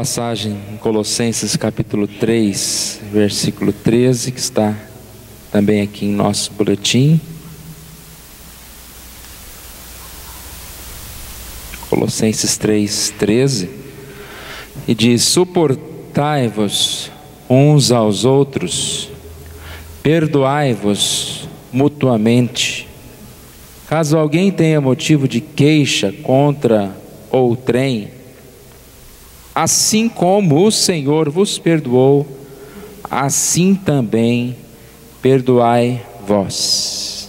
passagem em Colossenses capítulo 3, versículo 13, que está também aqui em nosso boletim. Colossenses 3, 13, e diz: suportai-vos uns aos outros, perdoai-vos mutuamente, caso alguém tenha motivo de queixa contra outrem, assim como o Senhor vos perdoou, assim também perdoai vós.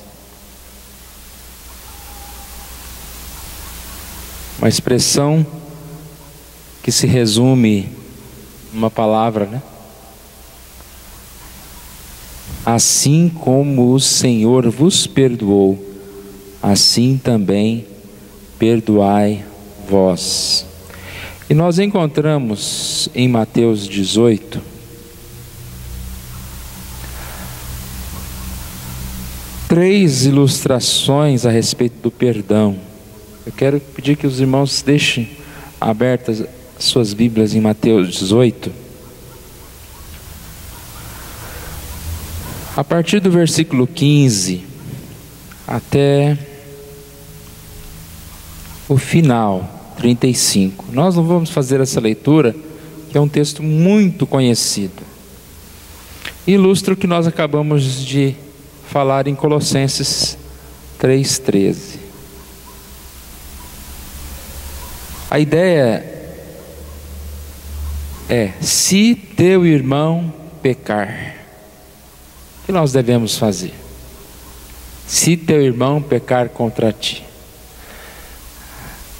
Uma expressão que se resume numa palavra, né? Assim como o Senhor vos perdoou, assim também perdoai vós. E nós encontramos em Mateus 18 três ilustrações a respeito do perdão. Eu quero pedir que os irmãos deixem abertas suas Bíblias em Mateus 18. A partir do versículo 15 até o final, 35. Nós não vamos fazer essa leitura, que é um texto muito conhecido. Ilustra o que nós acabamos de falar em Colossenses 3,13. A ideia é: se teu irmão pecar, o que nós devemos fazer? Se teu irmão pecar contra ti.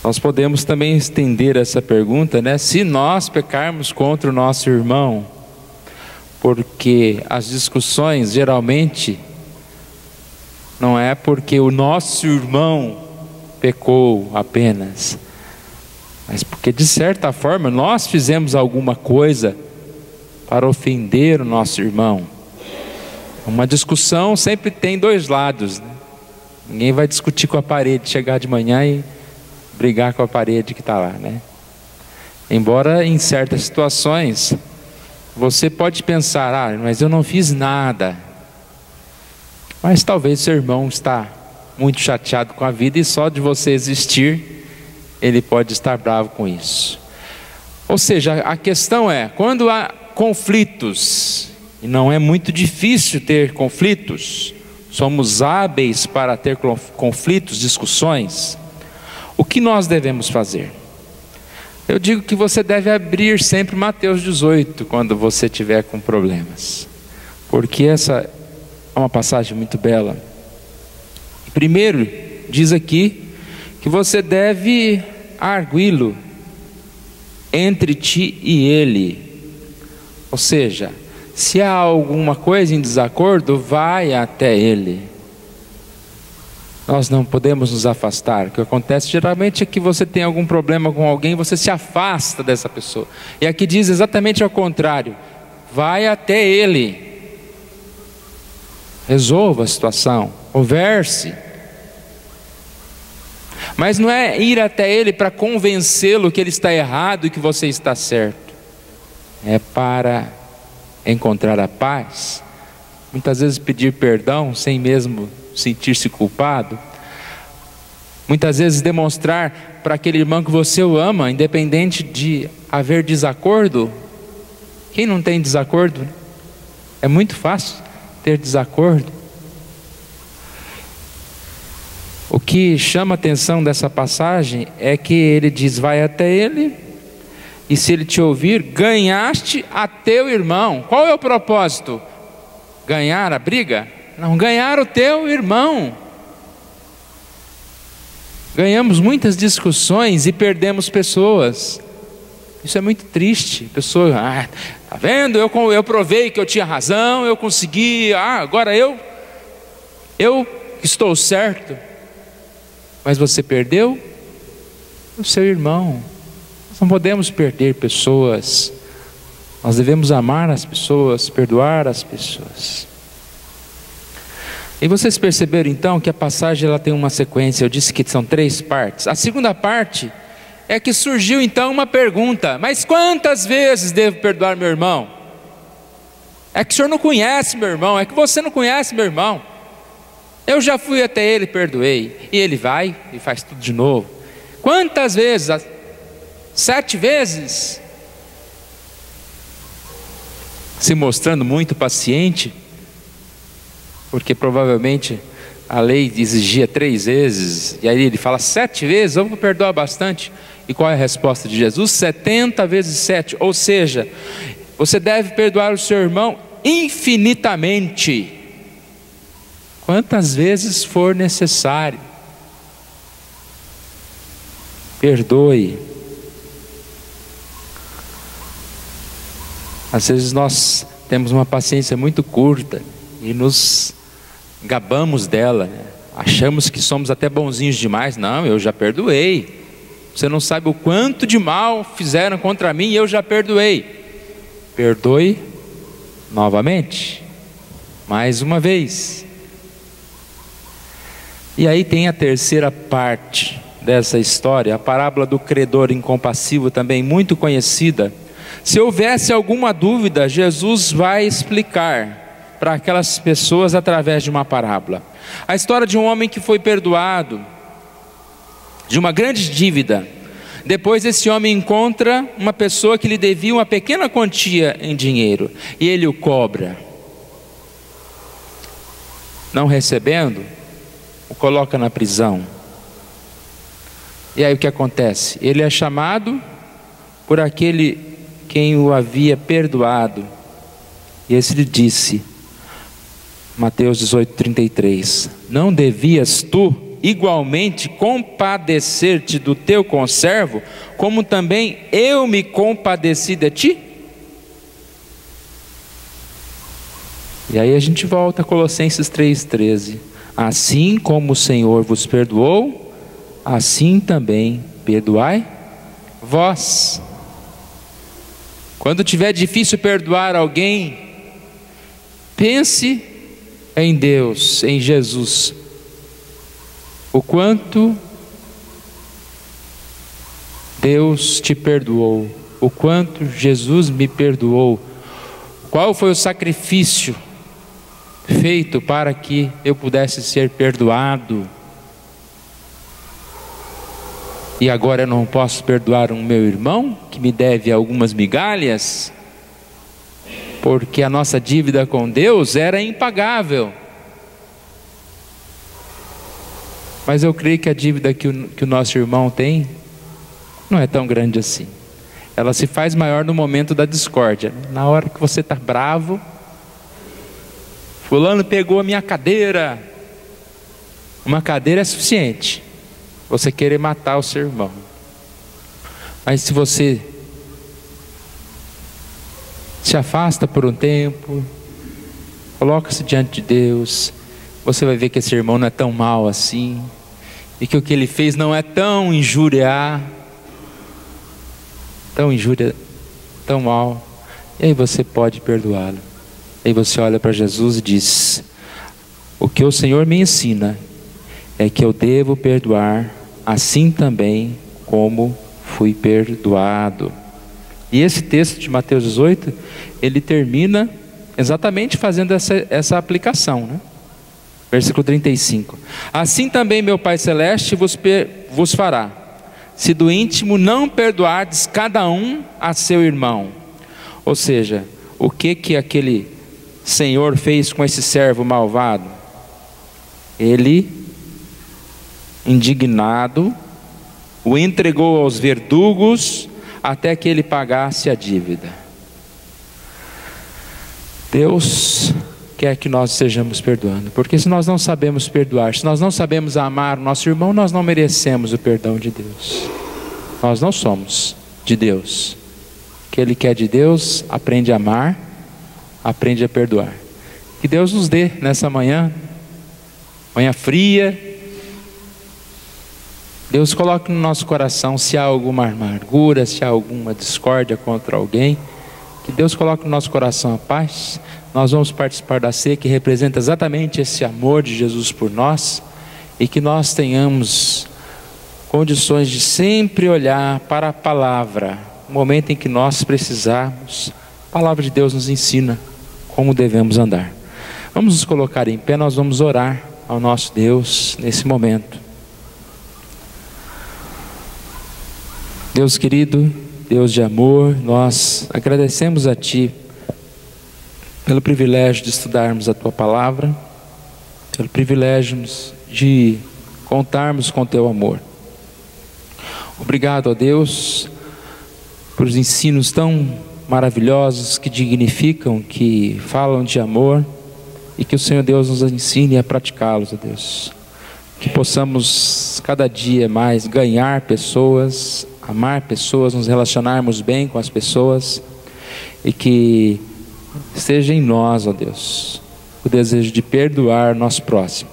Nós podemos também estender essa pergunta, né? Se nós pecarmos contra o nosso irmão, porque as discussões geralmente não é porque o nosso irmão pecou apenas, mas porque de certa forma nós fizemos alguma coisa para ofender o nosso irmão. Uma discussão sempre tem dois lados, né? Ninguém vai discutir com a parede, chegar de manhã e brigar com a parede que está lá, né? Embora em certas situações você pode pensar: ah, mas eu não fiz nada. Mas talvez seu irmão está muito chateado com a vida e só de você existir ele pode estar bravo com isso. Ou seja, a questão é: quando há conflitos, e não é muito difícil ter conflitos, somos hábeis para ter conflitos, discussões, o que nós devemos fazer? Eu digo que você deve abrir sempre Mateus 18 quando você tiver com problemas, porque essa é uma passagem muito bela. Primeiro, diz aqui que você deve arguí-lo entre ti e ele. Ou seja, se há alguma coisa em desacordo, vai até ele. Nós não podemos nos afastar. O que acontece geralmente é que você tem algum problema com alguém, você se afasta dessa pessoa. E aqui diz exatamente ao contrário: vai até ele, resolva a situação, converse. Mas não é ir até ele para convencê-lo que ele está errado e que você está certo. É para encontrar a paz. Muitas vezes pedir perdão sem mesmo sentir-se culpado. Muitas vezes demonstrar para aquele irmão que você o ama, independente de haver desacordo. Quem não tem desacordo? É muito fácil ter desacordo. O que chama a atenção dessa passagem é que ele diz: vai até ele, e se ele te ouvir, ganhaste a teu irmão. Qual é o propósito? Ganhar a briga? Não, ganhar o teu irmão. Ganhamos muitas discussões e perdemos pessoas. Isso é muito triste. Pessoa, tá vendo? Eu provei que eu tinha razão, eu consegui, agora eu estou certo. Mas você perdeu o seu irmão. Nós não podemos perder pessoas. Nós devemos amar as pessoas, perdoar as pessoas. E vocês perceberam então que a passagem ela tem uma sequência. Eu disse que são 3 partes. A segunda parte é que surgiu então uma pergunta: mas quantas vezes devo perdoar meu irmão? É que o senhor não conhece meu irmão, é que você não conhece meu irmão. Eu já fui até ele e perdoei. E ele vai e faz tudo de novo. Quantas vezes? 7 vezes? Se mostrando muito paciente, porque provavelmente a lei exigia 3 vezes, e aí ele fala 7 vezes, eu vou perdoar bastante. E qual é a resposta de Jesus? 70 vezes 7, ou seja, você deve perdoar o seu irmão infinitamente, quantas vezes for necessário. Perdoe. Às vezes nós temos uma paciência muito curta e nos gabamos dela, né? Achamos que somos até bonzinhos demais. Não, eu já perdoei. Você não sabe o quanto de mal fizeram contra mim e eu já perdoei. Perdoe novamente, mais uma vez. E aí tem a terceira parte dessa história, a parábola do credor incompassivo, também muito conhecida. Se houvesse alguma dúvida, Jesus vai explicar para aquelas pessoas através de uma parábola. A história de um homem que foi perdoado de uma grande dívida. Depois esse homem encontra uma pessoa que lhe devia uma pequena quantia em dinheiro, e ele o cobra. Não recebendo, o coloca na prisão. E aí o que acontece? Ele é chamado por aquele quem o havia perdoado, e esse lhe disse, Mateus 18:33, não devias tu igualmente compadecer-te do teu conservo, como também eu me compadeci de ti? E aí a gente volta a Colossenses 3:13, assim como o Senhor vos perdoou, assim também perdoai vós. Quando tiver difícil perdoar alguém, pense em Deus, em Jesus, o quanto Deus te perdoou, o quanto Jesus me perdoou, qual foi o sacrifício feito para que eu pudesse ser perdoado. E agora eu não posso perdoar um meu irmão que me deve algumas migalhas, porque a nossa dívida com Deus era impagável. Mas eu creio que a dívida que o nosso irmão tem não é tão grande assim. Ela se faz maior no momento da discórdia. Na hora que você está bravo, fulano pegou a minha cadeira. Uma cadeira é suficiente você querer matar o seu irmão. Mas se você se afasta por um tempo, coloca-se diante de Deus, você vai ver que esse irmão não é tão mal assim, e que o que ele fez não é tão tão mal, e aí você pode perdoá-lo. Aí você olha para Jesus e diz, o que o Senhor me ensina é que eu devo perdoar assim também como fui perdoado. E esse texto de Mateus 18, ele termina exatamente fazendo essa aplicação, né? Versículo 35, assim também meu Pai Celeste vos fará, se do íntimo não perdoardes cada um a seu irmão. Ou seja, o que aquele senhor fez com esse servo malvado? Ele, indignado, o entregou aos verdugos até que ele pagasse a dívida. Deus quer que nós estejamos perdoando, porque se nós não sabemos perdoar, se nós não sabemos amar o nosso irmão, nós não merecemos o perdão de Deus. Nós não somos de Deus. O que Ele quer de Deus, aprende a amar, aprende a perdoar. Que Deus nos dê nessa manhã fria, Deus coloque no nosso coração, se há alguma amargura, se há alguma discórdia contra alguém, que Deus coloque no nosso coração a paz. Nós vamos participar da ceia que representa exatamente esse amor de Jesus por nós, e que nós tenhamos condições de sempre olhar para a palavra, no momento em que nós precisarmos. A palavra de Deus nos ensina como devemos andar. Vamos nos colocar em pé, nós vamos orar ao nosso Deus nesse momento. Deus querido, Deus de amor, nós agradecemos a Ti pelo privilégio de estudarmos a Tua palavra, pelo privilégio de contarmos com Teu amor. Obrigado a Deus por os ensinos tão maravilhosos que dignificam, que falam de amor, e que o Senhor Deus nos ensine a praticá-los, ó Deus. Que possamos cada dia mais ganhar pessoas, amar pessoas, nos relacionarmos bem com as pessoas, e que esteja em nós, ó Deus, o desejo de perdoar nosso próximo.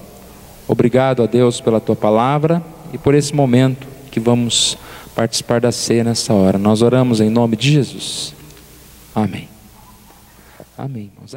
Obrigado, ó Deus, pela Tua palavra e por esse momento que vamos participar da ceia nessa hora. Nós oramos em nome de Jesus. Amém. Amém, irmãos.